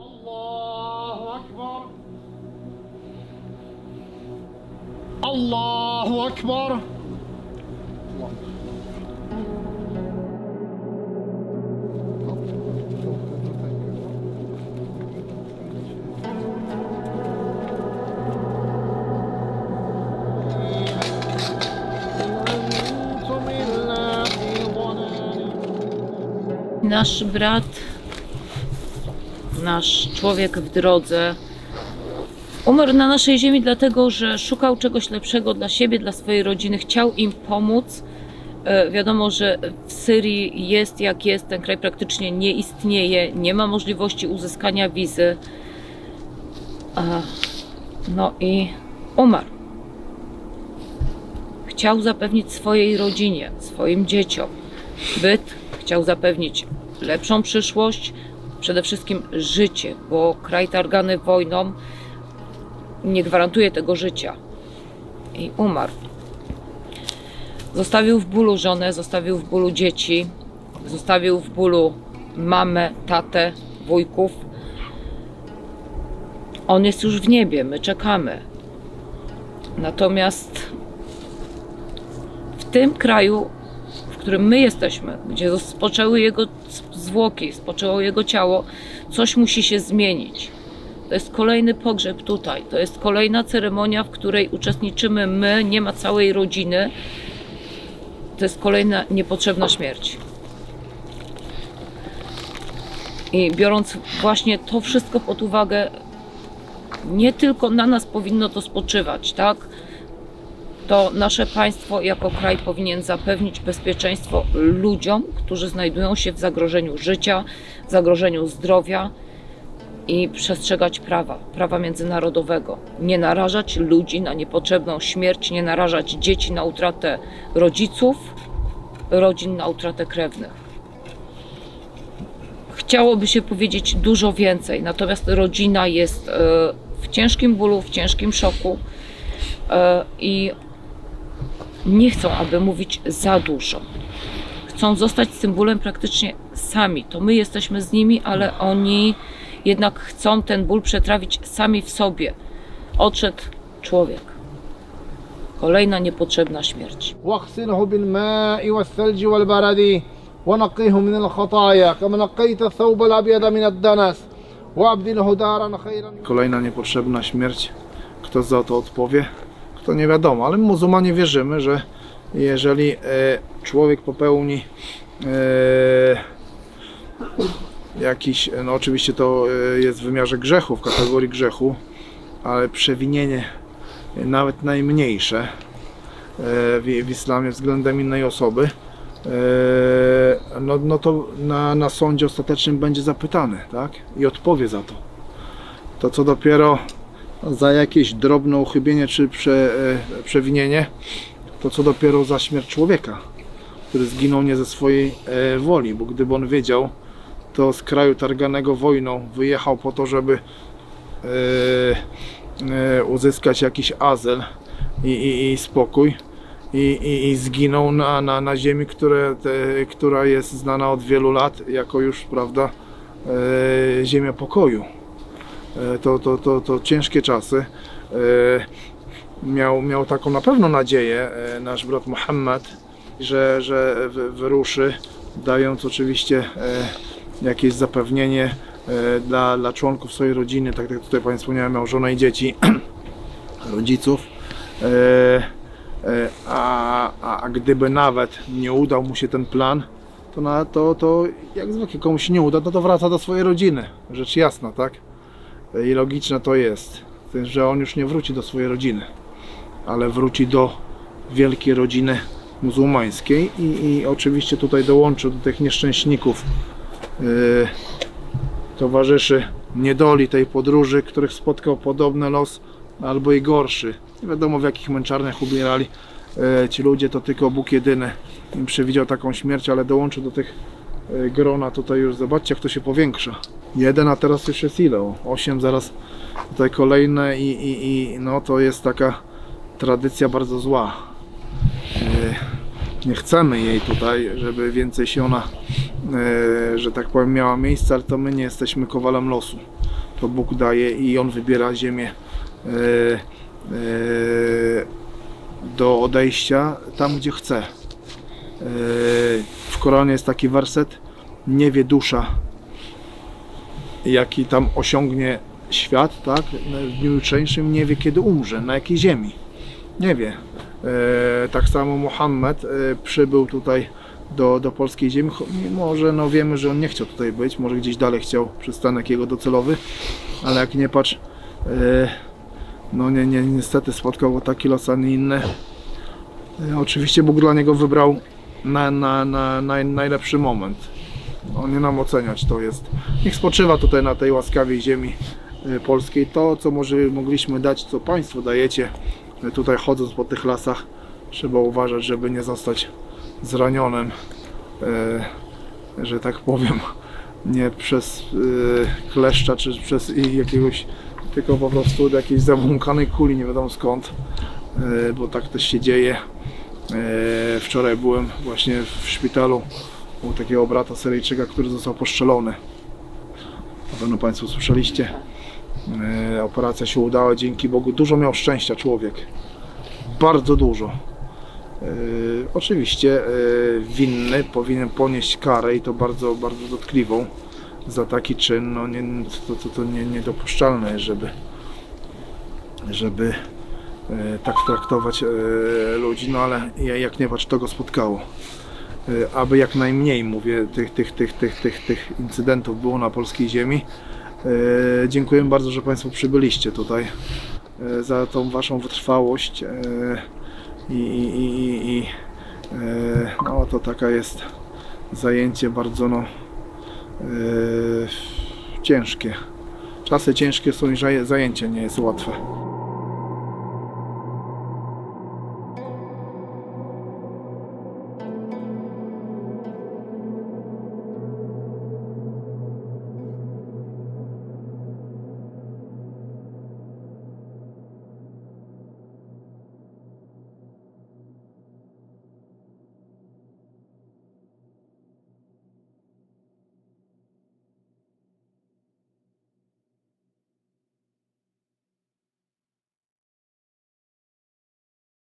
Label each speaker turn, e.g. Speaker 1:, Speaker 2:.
Speaker 1: Allahu Akbar. Allahu Akbar.
Speaker 2: Nasz brat, nasz człowiek w drodze umarł na naszej ziemi dlatego, że szukał czegoś lepszego dla siebie, dla swojej rodziny, chciał im pomóc. Wiadomo, że w Syrii jest jak jest, ten kraj praktycznie nie istnieje, nie ma możliwości uzyskania wizy. No i umarł. Chciał zapewnić swojej rodzinie, swoim dzieciom byt, chciał zapewnić lepszą przyszłość, przede wszystkim życie, bo kraj targany wojną nie gwarantuje tego życia. I umarł. Zostawił w bólu żonę, zostawił w bólu dzieci, zostawił w bólu mamę, tatę, wujków. On jest już w niebie, my czekamy. Natomiast w tym kraju, w którym my jesteśmy, gdzie spoczęły jego zwłoki, spoczęło jego ciało, coś musi się zmienić. To jest kolejny pogrzeb tutaj, to jest kolejna ceremonia, w której uczestniczymy my, nie ma całej rodziny. To jest kolejna niepotrzebna śmierć. I biorąc właśnie to wszystko pod uwagę, nie tylko na nas powinno to spoczywać, tak? To nasze państwo jako kraj powinien zapewnić bezpieczeństwo ludziom, którzy znajdują się w zagrożeniu życia, w zagrożeniu zdrowia i przestrzegać prawa międzynarodowego. Nie narażać ludzi na niepotrzebną śmierć, nie narażać dzieci na utratę rodziców, rodzin na utratę krewnych. Chciałoby się powiedzieć dużo więcej, natomiast rodzina jest w ciężkim bólu, w ciężkim szoku i nie chcą, aby mówić za dużo. Chcą zostać z tym bólem praktycznie sami. To my jesteśmy z nimi, ale oni jednak chcą ten ból przetrawić sami w sobie. Odszedł człowiek. Kolejna niepotrzebna śmierć.
Speaker 1: واغسله بالماء والثلج والبرد ونقيه من الخطايا كما نقيت الثوب الأبيض من الدنس وأبدله دارا خيرا.
Speaker 3: Kolejna niepotrzebna śmierć. Kto za to odpowie? To nie wiadomo, ale muzułmanie wierzymy, że jeżeli człowiek popełni jakiś, no oczywiście to jest w wymiarze grzechu, w kategorii grzechu, ale przewinienie nawet najmniejsze w islamie względem innej osoby, no to na sądzie ostatecznym będzie zapytany, tak? I odpowie za to. To co dopiero za jakieś drobne uchybienie czy przewinienie, to co dopiero za śmierć człowieka, który zginął nie ze swojej woli, bo gdyby on wiedział, to z kraju targanego wojną wyjechał po to, żeby uzyskać jakiś azyl i spokój i zginął na ziemi, która jest znana od wielu lat jako już, prawda, ziemia pokoju. To ciężkie czasy. Miał taką na pewno nadzieję nasz brat Muhammad, że wyruszy, dając oczywiście jakieś zapewnienie dla członków swojej rodziny, tak jak tutaj Państwu wspomniałem, miał żonę i dzieci, rodziców, a gdyby nawet nie udał mu się ten plan, to jak zwykle komuś się nie uda, no to wraca do swojej rodziny, rzecz jasna, tak? I logiczne to jest, że on już nie wróci do swojej rodziny, ale wróci do wielkiej rodziny muzułmańskiej i oczywiście tutaj dołączył do tych nieszczęśników, towarzyszy niedoli tej podróży, których spotkał podobny los albo i gorszy. Nie wiadomo w jakich męczarniach umierali ci ludzie, to tylko Bóg jedyny im przewidział taką śmierć, ale dołączył do tych grona. Tutaj już zobaczcie, jak to się powiększa. 1, a teraz już jest ile? 8 zaraz tutaj kolejne i no to jest taka tradycja bardzo zła. Nie chcemy jej tutaj, żeby więcej się ona że tak powiem, miała miejsce, ale to my nie jesteśmy kowalem losu. To Bóg daje i On wybiera ziemię do odejścia tam, gdzie chce. W Koranie jest taki werset: nie wie dusza, jaki tam osiągnie świat, tak? W dniu jutrzejszym nie wie, kiedy umrze, na jakiej ziemi. Nie wie. Tak samo Muhammad przybył tutaj do polskiej ziemi, mimo że no wiemy, że on nie chciał tutaj być, może gdzieś dalej chciał, przystanek jego docelowy, ale jak nie patrz, no niestety spotkał go taki los, a nie inny. Oczywiście Bóg dla niego wybrał najlepszy moment. On nie nam oceniać, to jest. Niech spoczywa tutaj na tej łaskawej ziemi polskiej. To, co mogliśmy dać, co Państwo dajecie, tutaj chodząc po tych lasach, trzeba uważać, żeby nie zostać zranionym, że tak powiem, nie przez kleszcza, czy przez jakiegoś, tylko po prostu do jakiejś zabłąkanej kuli, nie wiadomo skąd, bo tak też się dzieje. Wczoraj byłem właśnie w szpitalu u takiego brata Syryjczyka, który został postrzelony. Na pewno Państwo słyszeliście. Operacja się udała, dzięki Bogu. Dużo miał szczęścia człowiek. Bardzo dużo. Oczywiście winny powinien ponieść karę i to bardzo, bardzo dotkliwą za taki czyn. No to niedopuszczalne, żeby tak traktować ludzi, no ale jak nie patrz, to go spotkało. Aby jak najmniej, mówię, tych incydentów było na polskiej ziemi. Dziękuję bardzo, że Państwo przybyliście tutaj, za tą Waszą wytrwałość no to taka jest zajęcie bardzo ciężkie. Czasy ciężkie są i zajęcie nie jest łatwe.